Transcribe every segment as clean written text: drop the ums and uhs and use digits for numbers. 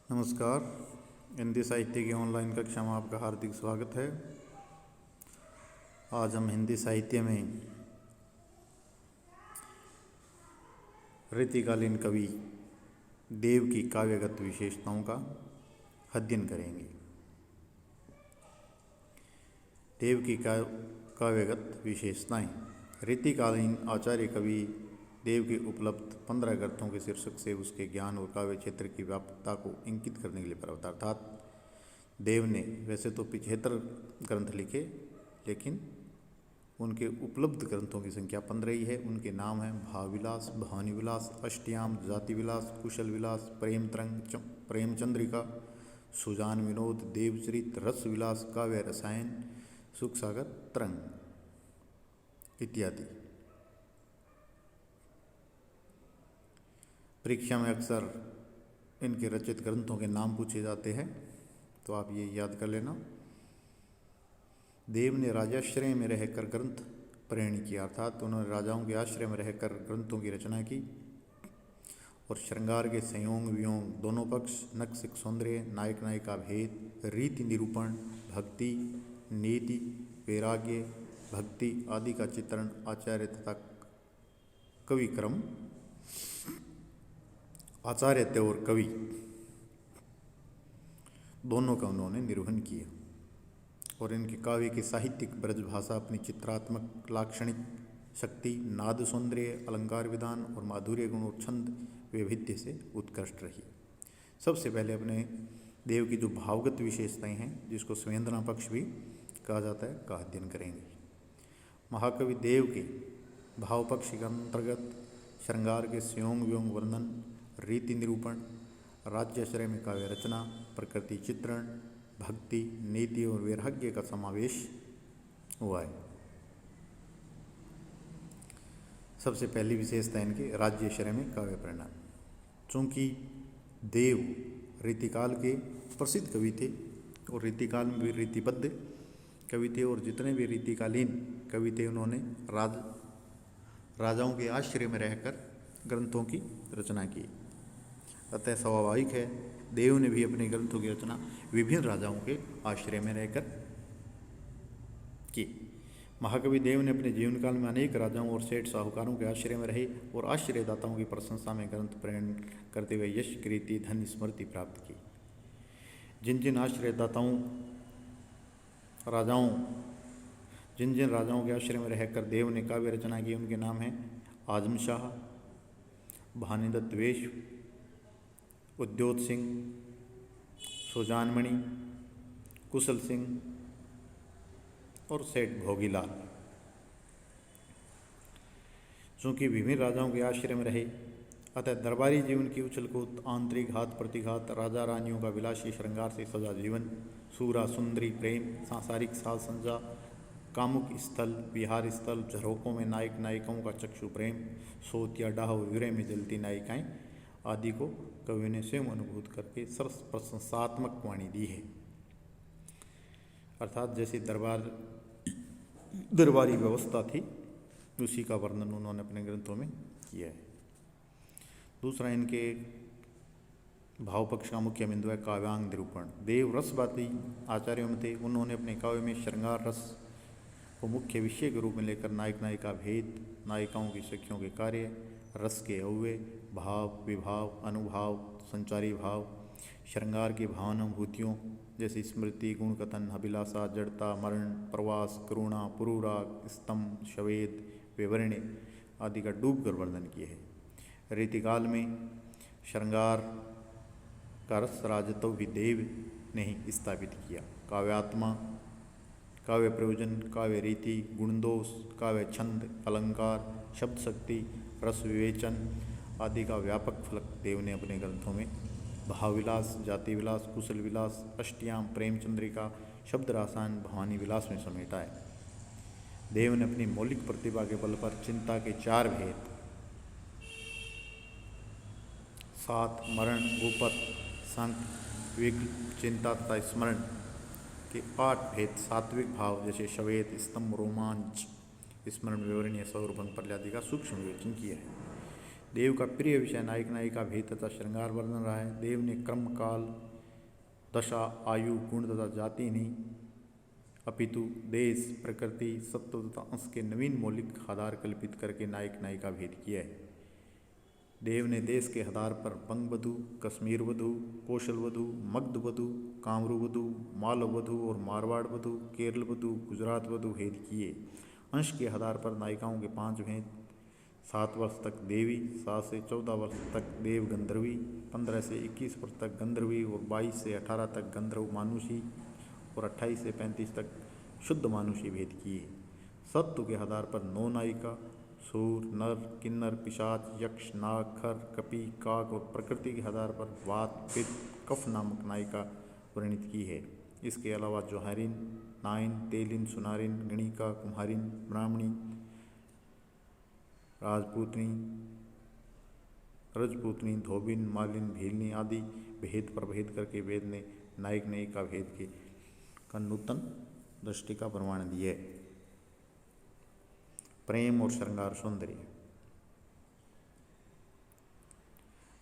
नमस्कार। हिंदी साहित्य की ऑनलाइन कक्षा में आपका हार्दिक स्वागत है। आज हम हिंदी साहित्य में रीतिकालीन कवि देव की काव्यगत विशेषताओं का अध्ययन करेंगे। देव की काव्यगत विशेषताएं। रीतिकालीन आचार्य कवि देव के उपलब्ध 15 ग्रंथों के शीर्षक से उसके ज्ञान और काव्य क्षेत्र की व्यापकता को इंगित करने के लिए प्रवृत्त। अर्थात देव ने वैसे तो 75 ग्रंथ लिखे, लेकिन उनके उपलब्ध ग्रंथों की संख्या 15 ही है। उनके नाम हैं भावविलास, भवानी विलास, अष्टयाम, जाति विलास, कुशल विलास, प्रेम तरंग, प्रेम चंद्रिका, सुजान विनोद, देवचरित, रस विलास, काव्य रसायन, सुख सागर तरंग इत्यादि। परीक्षा में अक्सर इनके रचित ग्रंथों के नाम पूछे जाते हैं, तो आप ये याद कर लेना। देव ने राजाश्रय में रहकर ग्रंथ प्रेरण किया, अर्थात उन्होंने राजाओं के आश्रय में रहकर ग्रंथों की रचना की और श्रृंगार के संयोग वियोग, दोनों पक्ष, नक्सिक सौंदर्य, नायक नायिका भेद, रीति निरूपण, भक्ति, नीति, वैराग्य, भक्ति आदि का चित्रण, आचार्य तथा कवि क्रम, आचार्य और कवि दोनों का उन्होंने निर्वहन किया और इनके काव्य की साहित्यिक ब्रज भाषा अपनी चित्रात्मक लाक्षणिक शक्ति, नाद सौंदर्य, अलंकार विधान और माधुर्य गुण और छंद वैविध्य से उत्कृष्ट रही। सबसे पहले अपने देव की जो भावगत विशेषताएं हैं, जिसको संवेदना पक्ष भी कहा जाता है, का अध्ययन करेंगे। महाकवि देव के भाव पक्ष के अंतर्गत श्रृंगार के संयोग वियोग वर्णन, रीति निरूपण, राज्याश्रय में काव्य रचना, प्रकृति चित्रण, भक्ति, नीति और वैराग्य का समावेश हुआ है। सबसे पहली विशेषता इनके राज्याश्रय में काव्य परिणाम। चूँकि देव रीतिकाल के प्रसिद्ध कवि थे और रीतिकाल में भी रीतिबद्ध कवि थे, और जितने भी रीतिकालीन कवि थे उन्होंने राजाओं के आश्रय में रहकर ग्रंथों की रचना की। अतः स्वाभाविक है देव ने भी अपने ग्रंथों की रचना विभिन्न राजाओं के आश्रय में रहकर की। महाकवि देव ने अपने जीवन काल में अनेक राजाओं और सेठ साहूकारों के आश्रय में रहे और आश्रयदाताओं की प्रशंसा में ग्रंथ प्रेरण करते हुए यश, कीर्ति, धन, स्मृति प्राप्त की। जिन जिन राजाओं के आश्रय में रहकर देव ने काव्य रचना की, उनके नाम हैं आजम शाह, भानुदत्त वेश, उद्योत सिंह, सुजानमणि, कुशल सिंह और सेठ भोगीलाल। चूँकि विभिन्न राजाओं के आश्रय में रहे, अतः दरबारी जीवन की उछल कूद, आंतरिक घात प्रतिघात, राजा रानियों का विलासी श्रृंगार से सजा जीवन, सूरा सुंदरी प्रेम, सांसारिक साज संजा, कामुक स्थल, विहार स्थल, झरोकों में नायक नायिकाओं का चक्षु प्रेम, सोत या डाह विरह में जलती नायिकाएं आदि को कवि ने स्वयं अनुभूत करके सरस प्रशंसात्मक वाणी दी है। अर्थात जैसी दरबारी व्यवस्था थी, उसी का वर्णन उन्होंने अपने ग्रंथों में किया है। दूसरा, इनके भाव पक्ष का मुख्य बिंदु है काव्यांग निरूपण। देव रसवादी आचार्यों में थे। उन्होंने अपने काव्य में श्रृंगार रस को मुख्य विषय के रूप में लेकर नायक नायिका भेद, नायिकाओं की सखियों के कार्य, रस के अव्यय, भाव, विभाव, अनुभाव, संचारी भाव, श्रृंगार की भावनाभूतियों जैसे स्मृति, गुणकथन, अभिलाषा, जड़ता, मरण, प्रवास, करुणा, पुरुराग, स्तंभ, शवेद, विवरण्य आदि का डूबकर वर्णन किए है। रीतिकाल में श्रृंगार का रस राजत्व भी देव ने ही स्थापित किया। काव्यात्मा, काव्य प्रयोजन, काव्य रीति, गुणदोष, काव्य छंद, अलंकार, शब्द शक्ति, रस विवेचन आदि का व्यापक फलक देव ने अपने ग्रंथों में भावविलास, जाति विलास, कुशल विलास, अष्टयाम, प्रेम चंद्रिका, शब्द रसायन, भवानी विलास में समेटा है। देव ने अपनी मौलिक प्रतिभा के बल पर चिंता के 4 भेद, सात, मरण, गुपत, संक, विघ्न, चिंता तथा स्मरण के 8 भेद, सात्विक भाव जैसे शवेद, स्तंभ, रोमांच, स्मरण, विवरणीय, सौर, भंग, प्रलय आदि का सूक्ष्म विवेचन किया है। देव का प्रिय विषय नायक नायिका भेद तथा श्रृंगार वर्णन रहा है। देव ने क्रम, काल, दशा, आयु, गुण तथा जाति नहीं अपितु देश, प्रकृति, सत्व तथा अंश के नवीन मौलिक आधार कल्पित करके नायक नायिका भेद किया है। देव ने देश के आधार पर बंग वधु, कश्मीर वधु, कौशल वधु, मगध वधु, कामरू वधु, मालव वधु और मारवाड़ वधु, केरल वधु, गुजरात वधु भेद किए। अंश के आधार पर नायिकाओं के 5 भेद: 7 वर्ष तक देवी, 7 से 14 वर्ष तक देव गंधर्वी, 15 से 21 वर्ष तक गंधर्वी और 22 से 18 तक गंधर्व मानुषी और 28 से 35 तक शुद्ध मानुषी भेद किए। सत्व के आधार पर 9 नायिका सूर, नर, किन्नर, पिशाच, यक्ष, नाग, खर, कपि, काक और प्रकृति के आधार पर वात, पित्त, कफ नामक नायिका वर्णित की है। इसके अलावा जोहारिन, नाइन, तेलिन, सुनारिन, गणिका, कुम्हारिन, ब्राह्मणी, राजपूतनी, रजपूतनी, धोबिन, मालिन, भीलनी आदि भेद पर भेद करके वेद ने नायक नायिका भेद के का नूतन दृष्टि का प्रमाण दिया है। प्रेम और श्रृंगार सौंदर्य।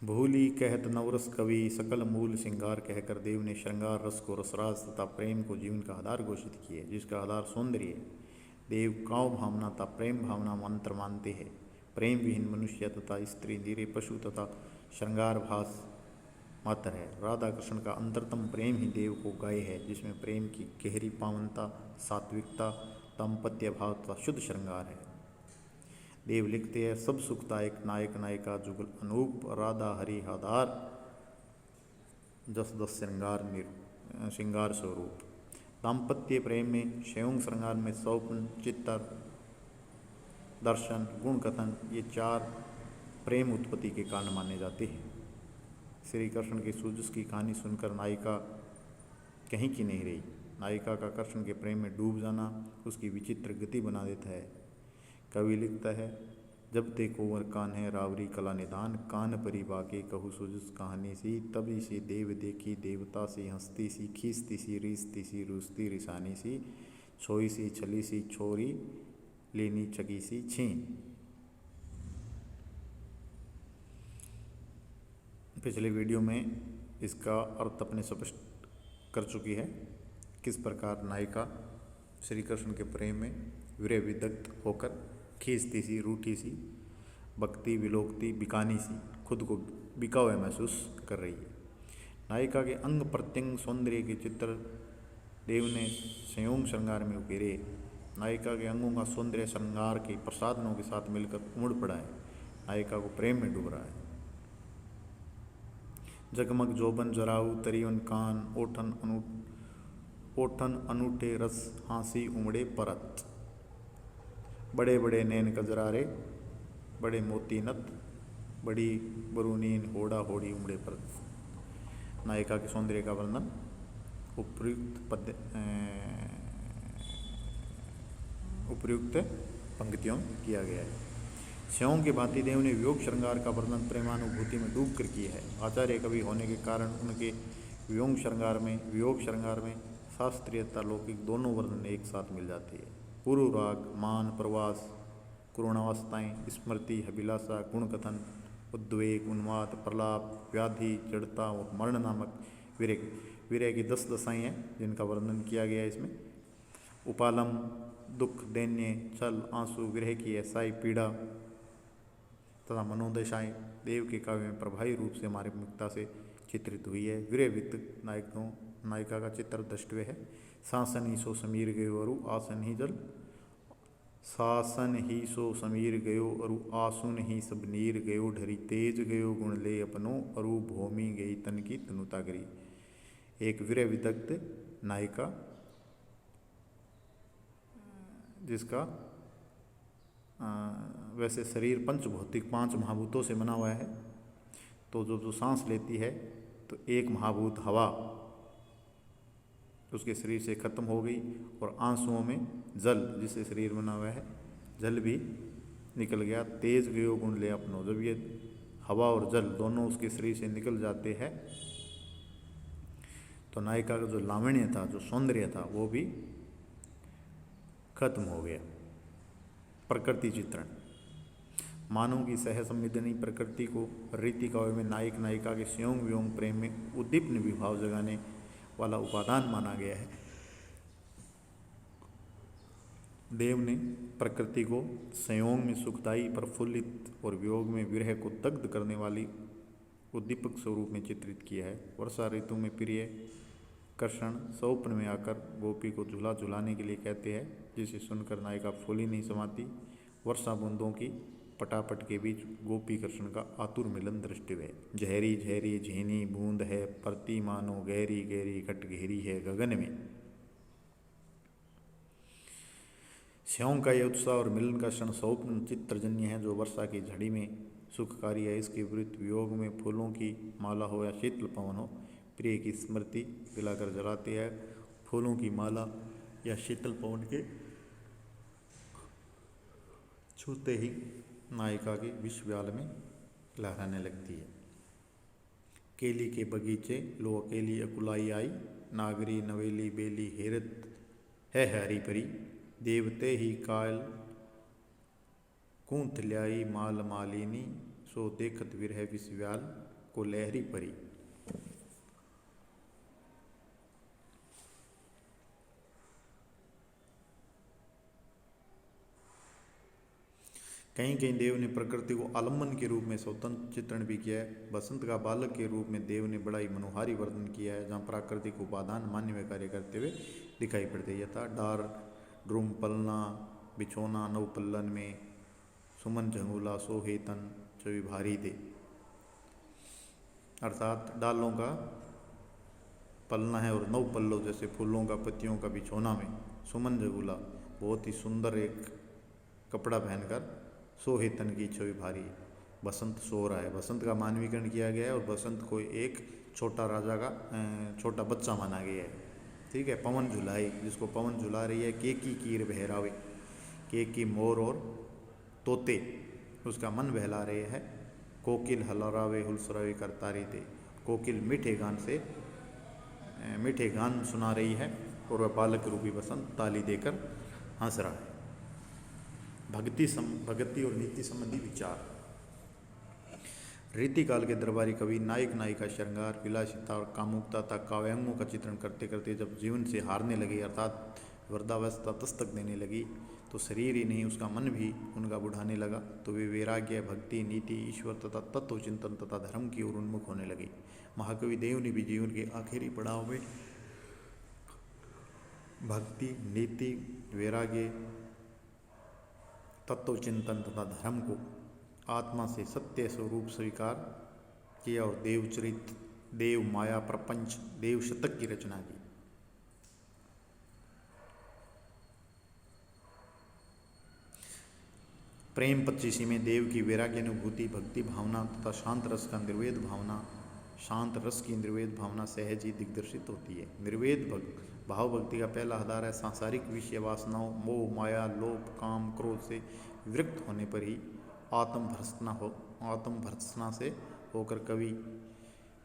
भूली कहत नवरस कवि सकल मूल श्रृंगार कहकर देव ने श्रृंगार रस को रसराज तथा प्रेम को जीवन का आधार घोषित किया, जिसका आधार सौंदर्य है। देव काव भावना तथा प्रेम भावना मंत्र मानते हैं। प्रेम विहीन मनुष्य तथा स्त्री निरे पशु तथा श्रृंगार भास मात्र है। राधा कृष्ण का अंतरतम प्रेम ही देव को गाय है, जिसमें प्रेम की गहरी पावनता, सात्विकता, दाम्पत्य भाव तथा शुद्ध श्रृंगार है। देव लिखते हैं, सब सुखदायक नायक नायिका जुगल अनूप, राधा हरि आधार जस दस श्रृंगार स्वरूप। दाम्पत्य प्रेम में संयोग श्रृंगार में स्वप्न, चित्तर, दर्शन, गुण कथन ये 4 प्रेम उत्पत्ति के कारण माने जाते हैं। श्री कृष्ण के सूजस की कहानी सुनकर नायिका कहीं की नहीं रही। नायिका का कृष्ण के प्रेम में डूब जाना उसकी विचित्र गति बना देता है। कवि लिखता है, जब ते कोवर कान है रावरी कला निदान, कान परी बाके कहू सूजस कहानी सी, तभी से देव देखी देवता सी, हंसती सी, खींचती सी, रीसती सी, रूसती रिसानी सी, छोई सी, छली सी, छोरी लेनी चगी सी छीन। पिछले वीडियो में इसका अर्थ अपने स्पष्ट कर चुकी है, किस प्रकार नायिका श्री कृष्ण के प्रेम में विरह विदग्ध होकर खींचती सी, रूठी सी, बकती, विलोकती, बिकानी सी, खुद को बिका हुआ महसूस कर रही है। नायिका के अंग प्रत्यंग सौंदर्य के चित्र देव ने संयोग श्रृंगार में उकेरे। नायिका के अंगों का सौंदर्य श्रृंगार के प्रसाधनों के साथ मिलकर उमड़ पड़ा है, नायिका को प्रेम में डूब रहा है। जगमग जोबन जराऊ तरीवन कान, ओठन अनूठे रस हाँसी उमड़े परत, बड़े बड़े नैन कजरारे, बड़े मोती नत, बड़ी बरूनीन होड़ा होड़ी उमड़े परत। नायिका के सौंदर्य का वर्णन उपयुक्त पंक्तियों में किया गया है। स्यों के भांति देव ने वियोग श्रृंगार का वर्णन प्रेमानुभूति में डूब कर किया है। आचार्य कवि होने के कारण उनके वियोग श्रृंगार में शास्त्रीयता लौकिक दोनों वर्णन एक साथ मिल जाती है। पूर्व राग, मान, प्रवास, करुणावस्थाएं, स्मृति, अभिलाषा, गुण कथन, उद्वेग, उन्माद, प्रलाप, व्याधि, जड़ता और मरण नामक विरह की 10 दशाएं हैं जिनका वर्णन किया गया है इसमें। उपालम, दुख, दैन्य, छल, आंसू, विरह की ऐसाई, पीड़ा तथा मनोदशाएं देव के काव्य में प्रभावी रूप से हमारे मुक्ता से चित्रित हुई है। विरह वित्त नायिका का चित्र दृष्टव्य है। शासन ही सो समीर गयो अरु आसन ही जल, शासन ही सो समीर गयो अरु आसुन ही सब नीर गयो, ढरी तेज गयो गुण ले अपनो, अरु भूमि गई तन की तनुता करी। एक विरह विदग्ध नायिका जिसका वैसे शरीर पंचभौतिक 5 महाभूतों से बना हुआ है, तो जो सांस लेती है तो एक महाभूत हवा उसके शरीर से खत्म हो गई और आंसुओं में जल जिससे शरीर बना हुआ है जल भी निकल गया। तेज गयो गुण ले अपनो, जब ये हवा और जल दोनों उसके शरीर से निकल जाते हैं तो नायिका का जो लावण्य था, जो सौंदर्य था, वो भी खत्म हो गया। प्रकृति चित्रण। मानव की सहसंवेदनी प्रकृति को रीति काव्य में नायक नायिका के संयोग वियोग प्रेम में उद्दीपन विभाव जगाने वाला उपादान माना गया है। देव ने प्रकृति को संयोग में सुखदायी प्रफुल्लित और वियोग में विरह को दग्ध करने वाली उद्दीपक स्वरूप में चित्रित किया है। वर्षा ऋतु में प्रिय कृष्ण स्वप्न में आकर गोपी को झूला झुलाने के लिए कहते हैं, जिसे सुनकर नायिका फूली नहीं समाती। वर्षा बूंदों की पटापट के बीच गोपी कृष्ण का आतुर मिलन दृष्टि है। झहरी झहरी झीनी बूंद है, प्रति मानो गहरी गहरी घट घेरी है गगन में। स्यों का यह उत्साह और मिलन का क्षण स्वप्न चित्रजन्य है, जो वर्षा की झड़ी में सुखकारी है। इसके विपरीत वियोग में फूलों की माला हो या शीतल पवन हो, प्रिय की स्मृति दिलाकर जलाती है। फूलों की माला या शीतल पवन के छूते ही नायिका की विश्वव्याल में लहराने लगती है। केली के बगीचे लो अकेली अकुलाई आई, नागरी नवेली बेली हेरत है हरी परी। देवते ही काल कूंथ ल्याई माल मालिनी, सो देखत विरह विश्वव्याल को लहरी परी। कहीं कहीं देव ने प्रकृति को आलम्बन के रूप में स्वतंत्र चित्रण भी किया है। बसंत का बालक के रूप में देव ने बड़ा ही मनोहारी वर्णन किया है, जहाँ प्राकृतिक उपादान मान्य में कार्य करते हुए दिखाई पड़ते हैं। यथा डार ड्रूम पलना बिछोना नव पल्लन में, सुमन झंगूला सोहे तन छवि भारी दे। अर्थात डालों का पलना है और नव पल्लो जैसे फूलों का पत्तियों का बिछोना में सुमन झंगूला बहुत ही सुंदर एक कपड़ा पहनकर सोहे तन की छवि भारी। बसंत सो रहा है, बसंत का मानवीकरण किया गया है और बसंत को एक छोटा राजा का छोटा बच्चा माना गया है। ठीक है। पवन झुलाई, जिसको पवन झुला रही है, केकी कीर बहरावे, केकी मोर और तोते उसका मन बहला रहे हैं। कोकिल हलरावे हुलसरावे करता रहते, कोकिल मीठे गान से मीठे गान सुना रही है और वह बालक रूपी बसंत ताली देकर हंस रहा है। भक्ति और नीति संबंधी विचार। रीतिकाल के दरबारी कवि नायक नायिका श्रृंगार विलासिता और कामुकता तक काव्यांगों का चित्रण करते करते जब जीवन से हारने लगे, अर्थात वृद्धावस्था दस्तक देने लगी, तो शरीर ही नहीं उसका मन भी उनका बुढ़ाने लगा। तो वे वैराग्य भक्ति नीति ईश्वर तथा तत्व चिंतन तथा धर्म की ओर उन्मुख होने लगे। महाकवि देव ने भी जीवन के आखिरी पड़ाव में भक्ति नीति वैराग्य तत्व चिंतन तथा धर्म को आत्मा से सत्य स्वरूप स्वीकार किया और देवचरित देव माया प्रपंच देव शतक की रचना की। प्रेम 25 में देव की वैराग्य अनुभूति भक्ति भावना तथा शांत रस का निर्वेद भावना शांत रस की निर्वेद भावना सहज ही दिग्दर्शित होती है। निर्वेद भाव भक्ति का पहला आधार है सांसारिक विषय वासनाओं मोह माया लोभ काम क्रोध से विरक्त होने पर ही आत्म भर्त्सना से होकर कवि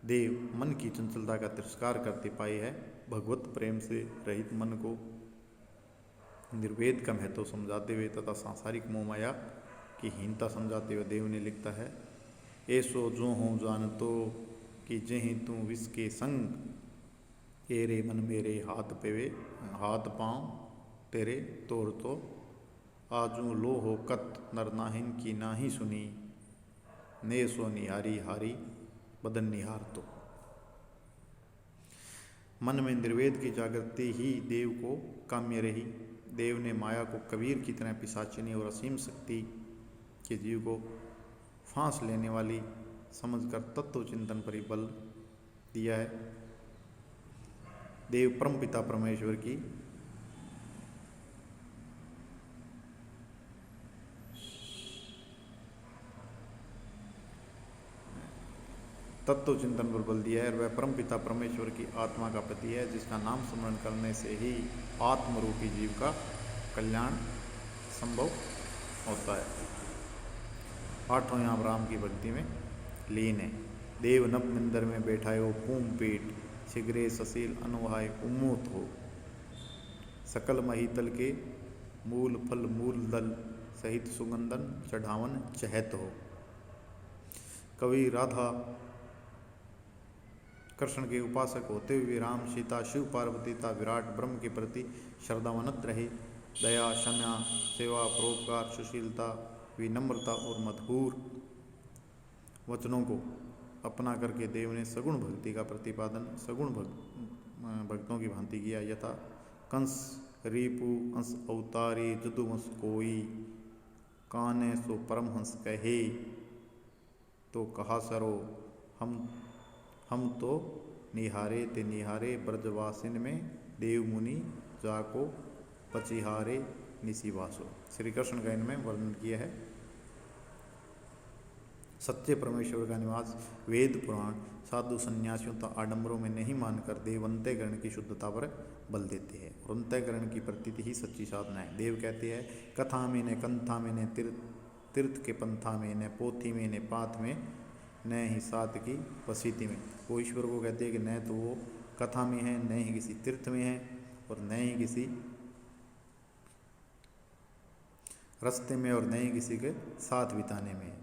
देव मन की चंचलता का तिरस्कार करते पाए है। भगवत प्रेम से रहित मन को निर्वेद का महत्व समझाते हुए तथा सांसारिक मोह माया की हीनता समझाते हुए देव ने लिखता है, ऐसो जो हूँ जानतो कि जहीं तू विष के संग एरे मन मेरे हाथ पाँव तेरे तोड़ तो आजू लो हो कत नर नाहिन की नाही सुनी ने सो निहारी हारी बदन निहार तो। मन में निर्वेद की जागृति ही देव को काम्य रही। देव ने माया को कबीर की तरह पिशाचिनी और असीम शक्ति के जीव को फांस लेने वाली समझकर तत्व चिंतन पर ही बल दिया है। देव परम पिता परमेश्वर की तत्व चिंतन पर बल दिया है और वह परम पिता परमेश्वर की आत्मा का पति है, जिसका नाम स्मरण करने से ही आत्मरूपी जीव का कल्याण संभव होता है। आठों यहाँ राम की भक्ति में लीन है। देव नभ मंदिर में बैठायो पूम पेट शीघ्रे ससील अनुहाय उन्मूत हो। सकल महितल के मूल फल मूल दल सहित सुगंधन चढ़ावन चहत हो। कवि राधा कृष्ण के उपासक होते हुए राम सीता शिव पार्वती तथा विराट ब्रह्म के प्रति श्रद्धावनत रहे। दया, क्षमा, सेवा, परोपकार, सुशीलता, विनम्रता और मधुर वचनों को अपना करके देव ने सगुण भक्ति का प्रतिपादन सगुण भक्तों की भांति किया। यथा कंस रिपु अंश अवतारी जदुवंश कोई, काने सो परमहंस कहे, तो कहा सरो हम तो निहारे ते निहारे ब्रजवासिन में, देव मुनि जाको पचिहारे निशिवासो। श्री कृष्ण का इनमें वर्णन किया है। सच्चे परमेश्वर का निवास वेद पुराण साधु संन्यासियों तथा आडंबरों में नहीं मानकर देव अंतःकरण की शुद्धता पर बल देते हैं और अंतःकरण की प्रतीति ही सच्ची साधना है। देव कहते हैं कथा में ने कंथा में ने तीर्थ के पंथा में न पोथी में न पाथ में न ही सात की वसीति में। वो ईश्वर को कहते हैं कि न तो वो कथा में है, न ही किसी तीर्थ में है और न ही किसी रास्ते में और न ही किसी के साथ बिताने में है।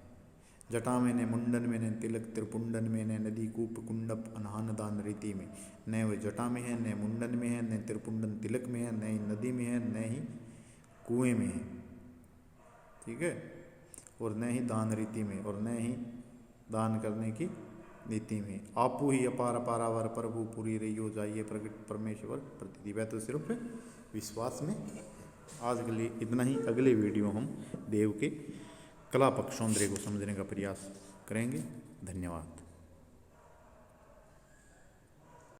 जटा में न मुंडन में न तिलक त्रिपुंडन में न नदी कूप कुंडप अनहान दान रीति में। न वे जटा में है, न मुंडन में है, न त्रिपुंडन तिलक में है, न ही नदी में है, न ही कुएं में है, ठीक है, और न ही दान रीति में और न ही दान करने की नीति में। आपू ही अपार अपारावर प्रभु पूरी रही हो जाइए प्रगट परमेश्वर प्रतीति। वह तो सिर्फ विश्वास में। आज के लिए इतना ही। अगले वीडियो हम देव के कला पक्ष सौंदर्य को समझने का प्रयास करेंगे। धन्यवाद।